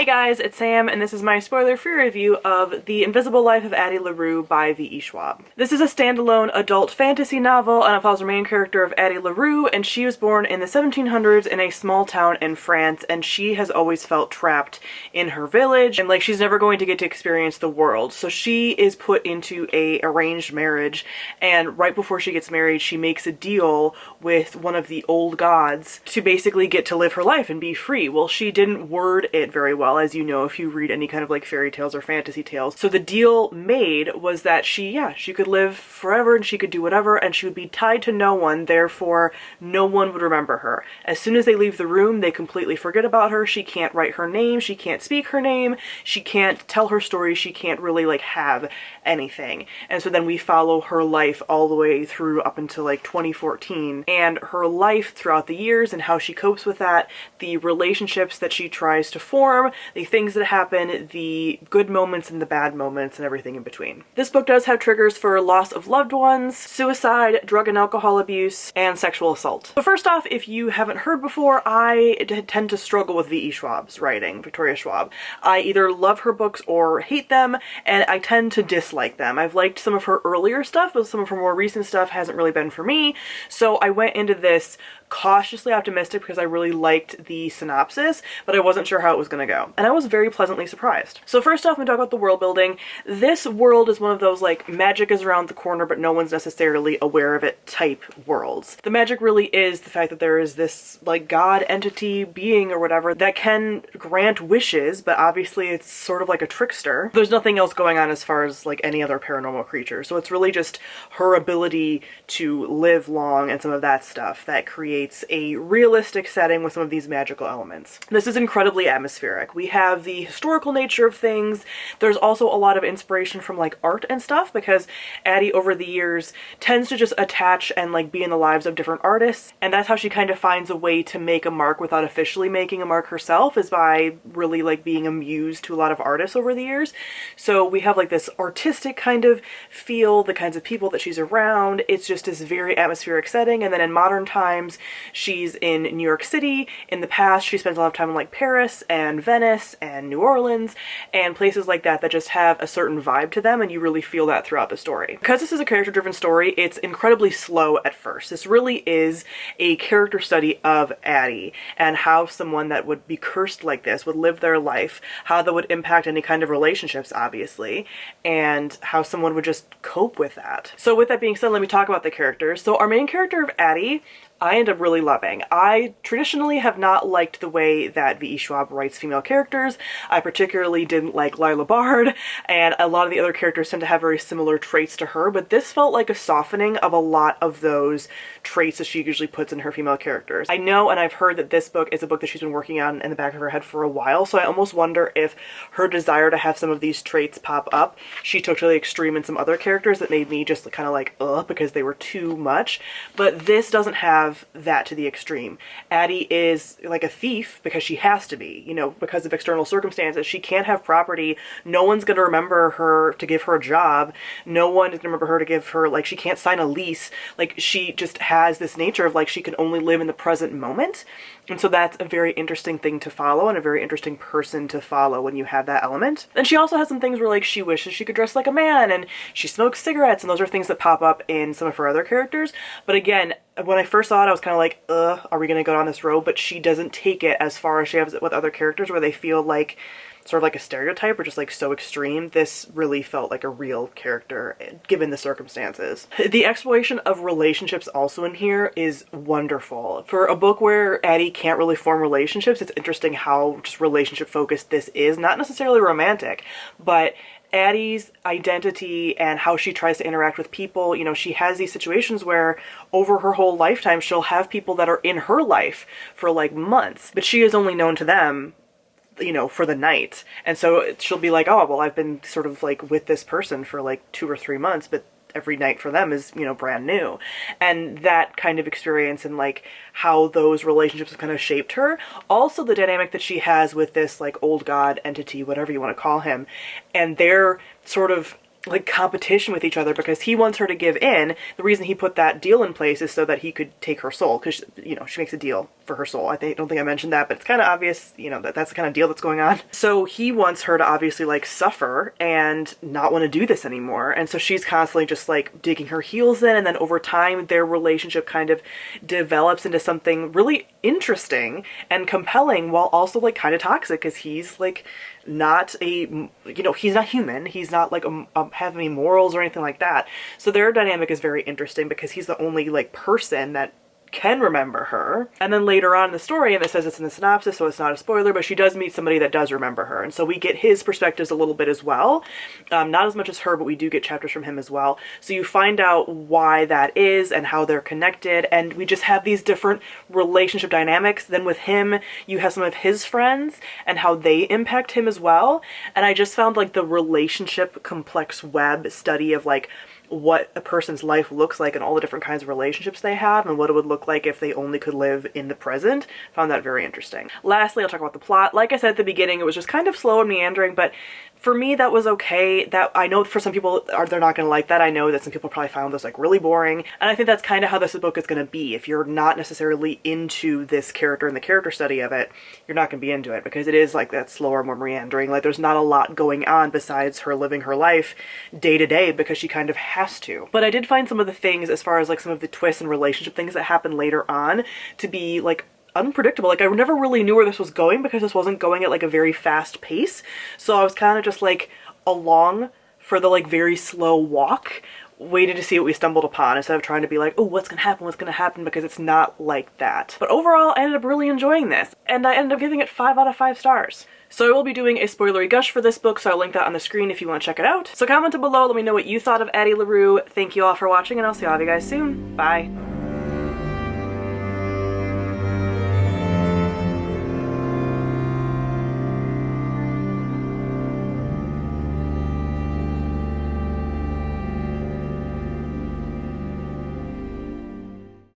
Hey guys, it's Sam, and this is my spoiler-free review of The Invisible Life of Addie LaRue by V E Schwab. This is a standalone adult fantasy novel, and it follows the main character of Addie LaRue, and she was born in the 1700s in a small town in France, and she has always felt trapped in her village, and like she's never going to get to experience the world. So she is put into a arranged marriage, and right before she gets married, she makes a deal with one of the old gods to basically get to live her life and be free. Well, she didn't word it very well, as you know if you read any kind of like fairy tales or fantasy tales. So the deal made was that she could live forever and she could do whatever, and she would be tied to no one, therefore no one would remember her. As soon as they leave the room, they completely forget about her. She can't write her name, she can't speak her name, she can't tell her story, she can't really like have anything. And so then we follow her life all the way through up until like 2014, and her life throughout the years and how she copes with that, the relationships that she tries to form, the things that happen, the good moments and the bad moments, and everything in between. This book does have triggers for loss of loved ones, suicide, drug and alcohol abuse, and sexual assault. So first off, if you haven't heard before, I tend to struggle with V E Schwab's writing, Victoria Schwab. I either love her books or hate them, and I tend to dislike them. I've liked some of her earlier stuff, but some of her more recent stuff hasn't really been for me. So I went into this cautiously optimistic because I really liked the synopsis, but I wasn't sure how it was going to go. And I was very pleasantly surprised. So first off, I'm going to talk about the world building. This world is one of those like magic is around the corner but no one's necessarily aware of it type worlds. The magic really is the fact that there is this like god entity being or whatever that can grant wishes, but obviously it's sort of like a trickster. There's nothing else going on as far as like any other paranormal creature. So it's really just her ability to live long and some of that stuff that creates a realistic setting with some of these magical elements. This is incredibly atmospheric. We have the historical nature of things. There's also a lot of inspiration from like art and stuff because Addie over the years tends to just attach and like be in the lives of different artists, and that's how she kind of finds a way to make a mark without officially making a mark herself, is by really like being a muse to a lot of artists over the years. So we have like this artistic kind of feel, the kinds of people that she's around. It's just this very atmospheric setting. And then in modern times, she's in New York City. In the past, she spends a lot of time in like Paris and Venice and New Orleans and places like that that just have a certain vibe to them, and you really feel that throughout the story. Because this is a character-driven story, it's incredibly slow at first. This really is a character study of Addie and how someone that would be cursed like this would live their life, how that would impact any kind of relationships, obviously, and how someone would just cope with that. So with that being said, let me talk about the characters. So our main character of Addie, I end up really loving. I traditionally have not liked the way that V E Schwab writes female characters. I particularly didn't like Lila Bard, and a lot of the other characters tend to have very similar traits to her, but this felt like a softening of a lot of those traits that she usually puts in her female characters. I know, and I've heard that this book is a book that she's been working on in the back of her head for a while, so I almost wonder if her desire to have some of these traits pop up, she took to the extreme in some other characters that made me just kind of like, ugh, because they were too much. But this doesn't have that to the extreme. Addie is like a thief because she has to be, you know, because of external circumstances. She can't have property. No one's going to remember her to give her a job. No one is going to remember her to give her, like, she can't sign a lease. Like, she just has this nature of like she can only live in the present moment. And so that's a very interesting thing to follow and a very interesting person to follow when you have that element. And she also has some things where like she wishes she could dress like a man and she smokes cigarettes, and those are things that pop up in some of her other characters. But again, when I first saw it, I was kind of like, are we gonna go down this road? But she doesn't take it as far as she has it with other characters where they feel like sort of like a stereotype or just like so extreme. This really felt like a real character given the circumstances. The exploration of relationships also in here is wonderful. For a book where Addie can't really form relationships, it's interesting how just relationship focused this is. Not necessarily romantic, but Addie's identity and how she tries to interact with people. You know, she has these situations where over her whole lifetime she'll have people that are in her life for like months, but she is only known to them, you know, for the night. And so she'll be like, oh, well, I've been sort of like with this person for like 2 or 3 months, but every night for them is, you know, brand new. And that kind of experience and like how those relationships have kind of shaped her. Also the dynamic that she has with this like old god entity, whatever you want to call him, and their sort of like competition with each other because he wants her to give in. The reason he put that deal in place is so that he could take her soul, because, you know, she makes a deal for her soul. Don't think I mentioned that, but it's kind of obvious, you know, that that's the kind of deal that's going on. So he wants her to obviously like suffer and not want to do this anymore. And so she's constantly just like digging her heels in, and then over time their relationship kind of develops into something really interesting and compelling, while also like kind of toxic, because he's like not a, you know, he's not human. He's not like have any morals or anything like that. So their dynamic is very interesting because he's the only like person that can remember her. And then later on in the story, and it says it's in the synopsis, so it's not a spoiler, but she does meet somebody that does remember her. And so we get his perspectives a little bit as well. Not as much as her, but we do get chapters from him as well. So you find out why that is and how they're connected. And we just have these different relationship dynamics. Then with him, you have some of his friends and how they impact him as well. And I just found like the relationship complex web study of like what a person's life looks like and all the different kinds of relationships they have and what it would look like if they only could live in the present. Found that very interesting. Lastly, I'll talk about the plot. Like I said at the beginning, it was just kind of slow and meandering, but for me that was okay. That I know for some people they're not going to like that. I know that some people probably found this like really boring, and I think that's kind of how this book is going to be. If you're not necessarily into this character and the character study of it, you're not going to be into it, because it is like that slower, more meandering. Like there's not a lot going on besides her living her life day to day because she kind of has to. But I did find some of the things, as far as like some of the twists and relationship things that happen later on, to be like unpredictable. Like I never really knew where this was going because this wasn't going at like a very fast pace. So I was kind of just like along for the like very slow walk, waiting to see what we stumbled upon instead of trying to be like, oh, what's gonna happen, because it's not like that. But overall, I ended up really enjoying this, and I ended up giving it 5 out of 5 stars. So I will be doing a spoilery gush for this book, so I'll link that on the screen if you want to check it out. So comment below, let me know what you thought of Addie LaRue. Thank you all for watching, and I'll see all of you guys soon. Bye.